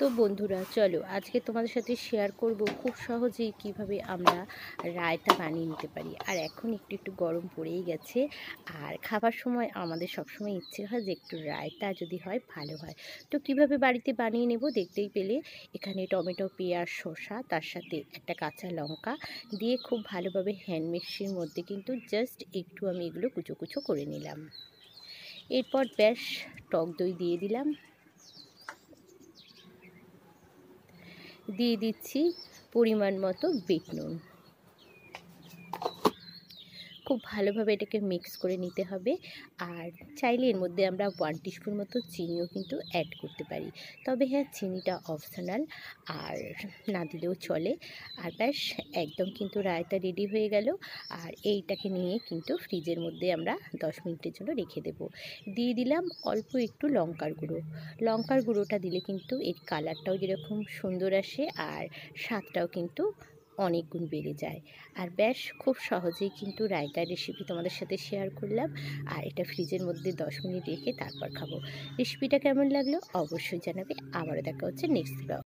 তো বন্ধুরা চলো আজকে তোমাদের সাথে শেয়ার করব খুব সহজেই কিভাবে আমরা রায়তা বানিয়ে নিতে পারি। আর এখন একটু একটু গরম পড়েই গেছে, আর খাবার সময় আমাদের সবসময় ইচ্ছে হয় যে একটু রায়তা যদি হয় ভালো হয়। তো কিভাবে বাড়িতে বানিয়ে নেব দেখতেই পেলে। এখানে টমেটো, পেঁয়াজ, শসা, তার সাথে একটা কাঁচা লঙ্কা দিয়ে খুব ভালোভাবে হ্যান্ড মিক্সির মধ্যে কিন্তু জাস্ট একটু আমি এগুলো কুচো কুচো করে নিলাম। এরপর বেশ টক দই দিয়ে দিলাম, দিয়ে দিচ্ছি পরিমাণ মতো বিট নুন। খুব ভালোভাবে এটাকে মিক্স করে নিতে হবে। আর চাইলে এর মধ্যে আমরা 1 টিস্পুন মতো চিনিও কিন্তু অ্যাড করতে পারি, তবে হ্যাঁ চিনিটা অপশনাল, আর না দিলেও চলে। আর ব্যাস একদম কিন্তু রায়তা রেডি হয়ে গেল। আর এইটাকে নিয়ে কিন্তু ফ্রিজের মধ্যে আমরা 10 মিনিটের জন্য রেখে দেব। দিয়ে দিলাম অল্প একটু লঙ্কার গুঁড়ো। লঙ্কার গুঁড়োটা দিলে কিন্তু এর কালারটাও যেরকম সুন্দর আসে, আর স্বাদটাও কিন্তু অনেক গুণ বেড়ে যায়। আর ব্যাস খুব সহজেই কিন্তু রায়তার রেসিপি তোমাদের সাথে শেয়ার করলাম। আর এটা ফ্রিজের মধ্যে 10 মিনিট রেখে তারপর খাবো। রেসিপিটা কেমন লাগলো অবশ্যই জানাবে। আবারও দেখা হচ্ছে নেক্সট ব্লগ।